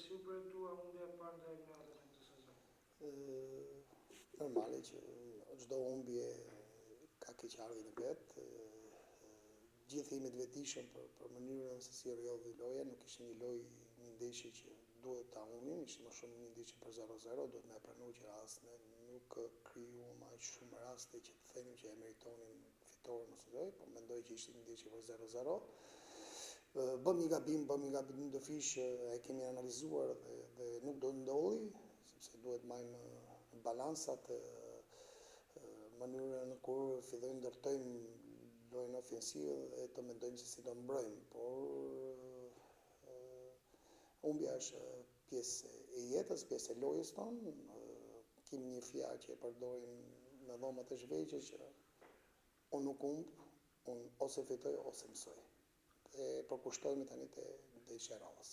si u përjetua humbja e parë ndaj Agnatit në këtë sezon? Normale që çdo humbje ka keqardhjen e vet. Gjithë jemi të vetëdijshëm për mënyrën se si rrjedhi loja, nuk ishte një ndeshje që duhet ta humnim, ishte më shumë një ndeshje për 0-0, duhet me pranuar që as ne nuk krijuam aq shumë raste që të themi që e meritonin fitoren ose jo, po mendoj që ishte një ndeshje për 0-0. Bëm një gabim ndofish, e kemi analizuar dhe nuk do ndodhi, sepse duhet majmë balansat, mënyrën kur fillojmë ndërtojmë lojën ofensive dhe të mendojmë se si do mbrojmë, por humbja është pjesë e jetës, pjesë e lojës tonë. Kemi një fjalë që e përdorim në dhomat e zhveqjes që unë nuk humb, unë ose fitoj ose mësoj. Dhe përkushtohemi tani te ndeshja e radhës.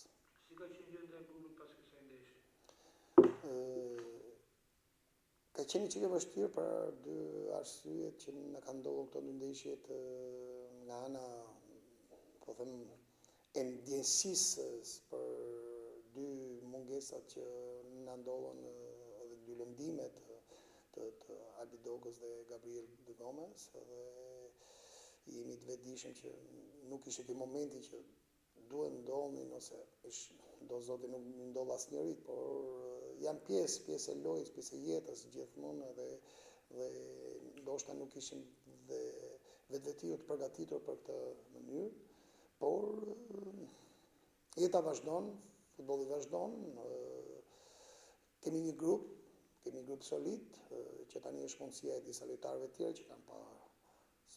Si ka qenë gjendja e klubit pas kësaj ndeshje? Ka qenë çike vështirë për dy arsyet që na kanë ndodhur këto dy ndeshjet nga ana, po them, e ndjesisë për dy mungesat që na ndodhen edhe dy lëndimet të Albi Dogos dhe Gabriel De Gomes, dhe jemi të vetëdijshëm që nuk ishte ky momenti që duhet ndodhin, ose do zoti nuk ndodh asnjërit, por janë pjesë e lojës, pjesë e jetës gjithmonë, dhe ndoshta nuk ishim dhe vetvetiut të përgatitur për këtë mënyrë, por jeta vazhdon, futbolli vazhdon, kemi një grup solid, që tani është mundësia e disa lojtarëve të tjerë që kanë pa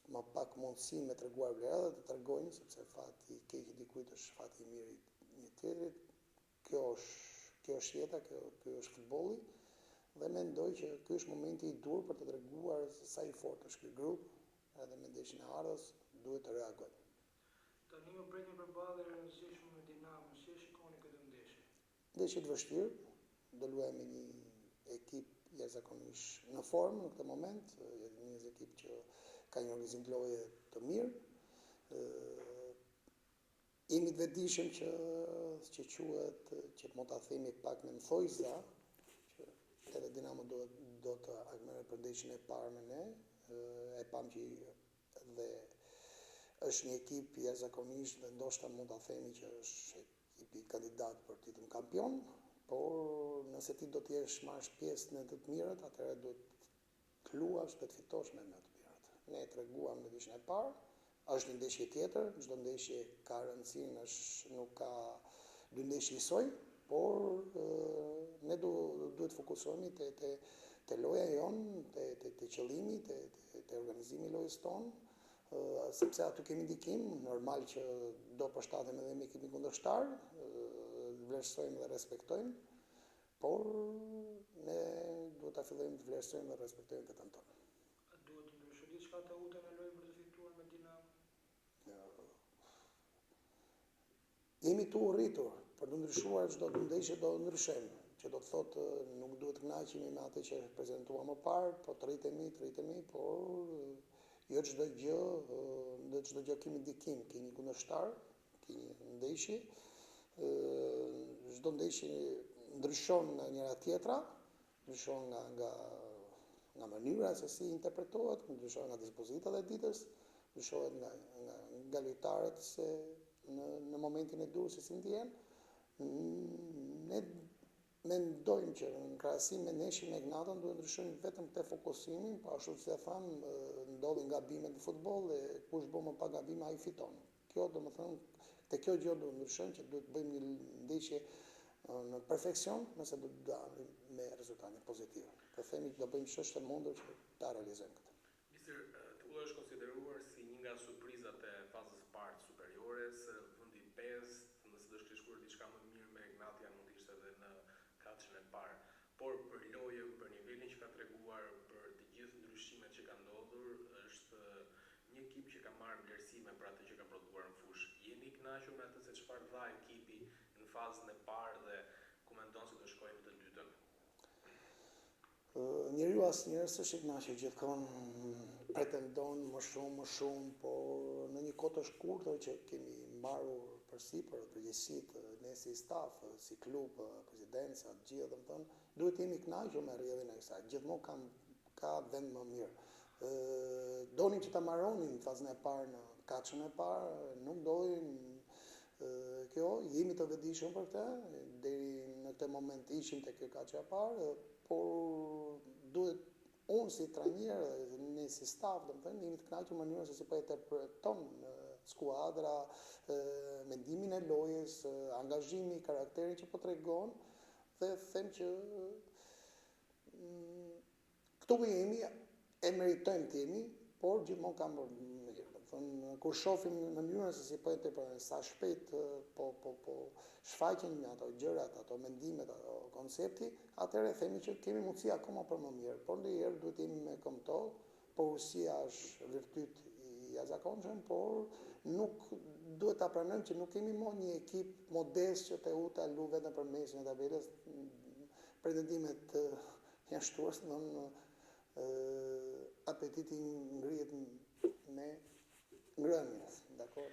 më pak mundësi me treguar vlera dhe të tregojnë, sepse fati i keq i dikujt është fati i mirë i një tjetrit. Kjo është jeta, ky është futbolli, dhe mendoj që ky është momenti i dur për të treguar se sa i fortë është ky grup, edhe me ndeshjen e ardhës duhet të reagojmë. Tani ju pret një përballje e rëndësishme me Dinamo, si e shikoni këtë ndeshje? Ndeshje të vështirë, do luajmë me një ekip jashtëzakonisht në formë në këtë moment, një ekip që ka një organizim të loje të mirë. Jemi të vetëdijshëm që quhet, që mund ta themi pak me thojza, që edhe Dinamo do të merret për ndeshjen e parë me ne. E pam që dhe është një ekip jashtëzakonisht, dhe ndoshta mund ta themi që është ekipi kandidat për titull kampion, por nëse ti do të marrësh pjesë në të mirët, atëherë duhet të luash dhe të fitosh me të mirët. Ne e treguam në ndeshjen e parë, është një ndeshje tjetër, çdo ndeshje ka rëndësinë, nuk ka dy ndeshje njësoj, por ne duhet të fokusohemi te loja jonë, te qëllimi, te organizimi i lojës tonë, sepse aty kemi ndikim, normal që do përshtatemi edhe me ekipin kundërshtar, vlerësojmë dhe respektojmë, por ne duhet ta fillojmë të vlerësojmë dhe respektojmë vetën tonë. A duhet të ndryshojë diçka të ute në lojë për të fituar me Dinamo? Jemi tu rritur, për të ndryshuar çdo ndeshje do ndryshojmë, që do të thotë nuk duhet të kënaqemi me atë që prezantuam më parë, po të rritemi, por jo çdo gjë kemi ndikim, ke një kundërshtar, ke një ndeshje, çdo ndeshje ndryshon nga njëra tjetra, ndryshon nga mënyra se si interpretohet, ndryshon nga dispozitat e ditës, ndryshohet nga lojtarët se në momentin e dur se si ndjen. Ne mendojmë që në krahasim me ndeshjen me Ignatën duhet ndryshojmë vetëm te fokusimin, po ashtu si e tham, ndodhin gabime në futboll dhe kush bën më pak gabime ai fiton. Kjo domethënë, te kjo gjë do ndryshojmë, që duhet bëjmë një ndeshje në perfeksion nëse do të dalim me rezultate pozitive. Po themi që do bëjmë ç'është e mundur që ta realizojmë këtë. Mister, Tullo është konsideruar si një nga surprizat e fazës së parë superiores, vendi 5, nëse do të shkruar diçka më mirë me Ignatia mund të ishte edhe në katëshën e parë. Por për lojën, për nivelin që ka treguar, për të gjithë ndryshimet që kanë ndodhur, është një ekip që ka marrë vlerësime për atë që ka prodhuar në fushë. Jeni i kënaqur me atë se çfarë dha ekipi në fazën e parë dhe ku mendon se do shkojmë të dytën? Njeriu asnjëherë s'është i kënaqur, gjithkohë pretendon më shumë, por në një kohë të shkurtër që kemi mbarur përsipër, përgjegjësitë, ne si staf, si klub, presidenca, gjithë, domethënë, duhet të jemi kënaqur me rrjedhën e kësaj. Gjithmonë ka vend më mirë. Donin që ta marronin në fazën e parë, në katëshën e parë, nuk donin kjo, jemi të vëdijshëm për këtë, deri në këtë moment ishim te kjo katësha e parë, por duhet unë si trajner dhe ne si staf, domethënë, jemi të kënaqur me mënyrën se si po e interpreton skuadra, mendimin e lojës, angazhimi, karakterin që po tregon, dhe them që këtu ku jemi e meritojmë të jemi, por gjithmonë kam mirë. Domethënë, kur shohim mënyrën se si po interpretojnë, sa shpejt po shfaqen ato gjërat, ato mendimet, ato koncepti, atëherë themi që kemi mundësi akoma për më mirë. Por ndonjëherë duhet të jemi me këmbëtor, porësia është virtyt i jashtëzakonshëm, por nuk duhet ta pranojmë që nuk kemi më një ekip modest që Teuta lu vetëm për mesin e tabelës. Pretendimet janë shtuar, apetiti ngrihet me ngrënjes, dakor?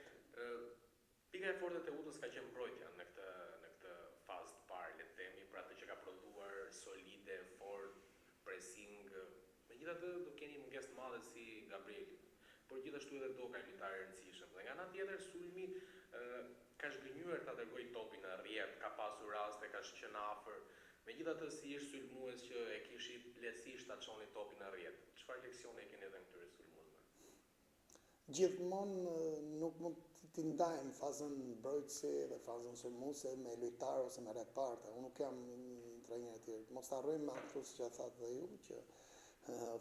Pika e fortë e Teutës ka qenë mbrojtja në këtë fazë të parë, le të themi, për atë që ka prodhuar solide, fort, pressing. Megjithatë do keni mungesë të madhe si Gabrieli, por gjithashtu edhe Doka një lojtar i rëndësishëm. Dhe nga ana tjetër Sulmi ka zhgënjur ta dërgojë topin në rrjet, ka pasur raste, ka qenë afër. Megjithatë si është sulmues që e kishit lehtësisht ta çoni topin në rrjet. Çfarë leksione e keni edhe në këtyre sulmuesve? Gjithmonë nuk mund t'i ndajmë fazën mbrojtëse dhe fazën sulmuese me lojtar ose me reparte. Unë nuk jam një trajner i tillë. Mos harrojmë atë që thatë dhe ju, që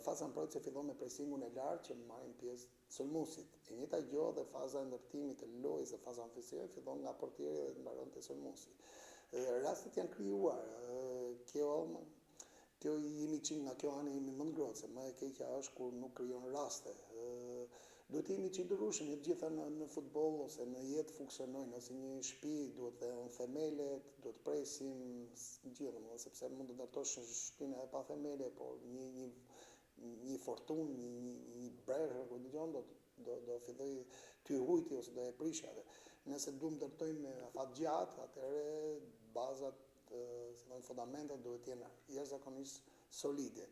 faza mbrojtëse fillon me presingun e lartë që marrin pjesë sulmuesit. E njëjta gjë dhe faza e ndërtimit të lojës dhe faza ofensive fillon nga portieri dhe mbaron te sulmuesi. Rastet janë krijuar. Kjo jemi që nga kjo anë jemi më ngrohtë, më e keqja është kur nuk krijon raste. Duhet jemi që durueshëm, të gjitha në futboll ose në jetë funksionojnë, ose një shtëpi duhet të themelet, duhet presim, gjithë, sepse mund të ndërtosh shtëpinë edhe pa themele, por një fortunë, një brezhë, ku dëgjon, do filloj t'y hujti ose do e prish atë. Nëse duam ndërtojmë me afat gjatë, atëherë bazat, fundamentet duhet të jenë jashtëzakonisht solide.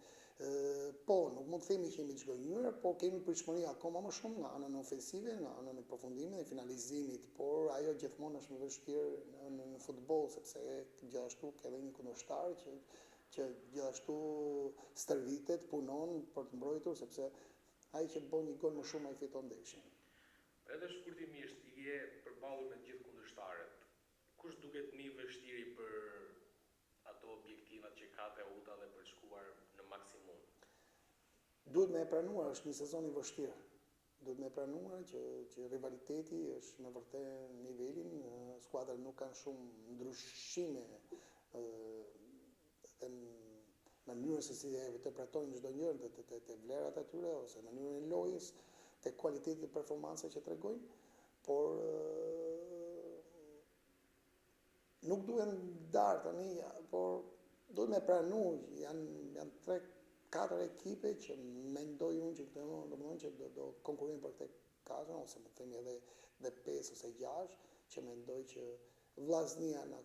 Po, nuk mund të themi që jemi të zgjonjur, po kemi pritshmëri akoma më shumë nga anën ofensive, nga anën e përfundimit dhe finalizimit, por ajo gjithmonë është më vështirë në futboll, sepse gjithashtu ka edhe një kundërshtar që gjithashtu stërvitet, punon për të mbrojtur, sepse ai që bën një gol më shumë ai fiton ndeshjen. Edhe shkurtimisht, i je përballur me të gjithë kundërshtarët. Kush duket më i vështirë për ato objektivat që ka Teuta dhe për të shkuar në maksimum? Duhet me e pranuar, është një sezon i vështirë. Duhet me e pranuar që rivaliteti është me vërtet nivelin, skuadrat nuk kanë shumë ndryshime në mënyrën se si e interpretojnë çdo njërin te vlerat e tyre ose mënyrën e lojës, te kualiteti e performancave që tregojnë, por nuk duhen darë tani, por duhet me pranu, janë 3-4 ekipe që mendoj unë që domethënë që do konkurrojnë për këtë katër, ose më themi edhe 5 ose 6, që mendoj që Vllaznia na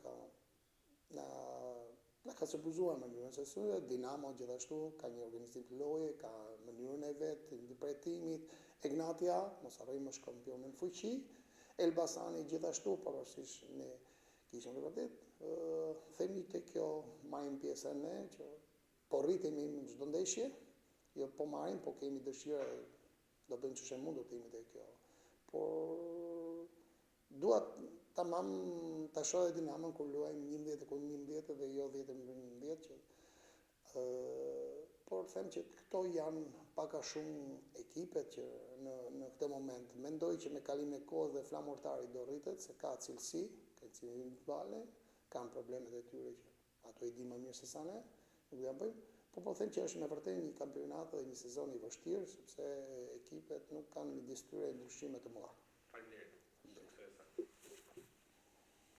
ka surprizuar në mënyrën se si, Dinamo gjithashtu ka një organizim të loje, ka mënyrën e vet të interpretimit, Egnatia, mos harrojmë, është kampion në fuqi, Elbasani gjithashtu, pavarësisht ne kishim të vërtet, themi te kjo marrim pjesë ne, që po rritemi në çdo ndeshje, jo po marrim, po kemi dëshirë, do bëjmë ç'është e mundur të jemi te kjo. Por dua tamam ta shoh Dinamon kur luajmë 11-11 dhe jo 10-11, por them që këto janë pak a shumë ekipet që në këtë moment mendoj që me kalimin e kohës dhe flamurtari do rritet, se ka cilësi, individuale, kanë problemet e tyre që ato i di më mirë se sa ne, nuk ja bëjmë, po them që është me vërtet një kampionat dhe një sezon i vështirë, sepse ekipet nuk kanë midis tyre ndryshime të mëdha.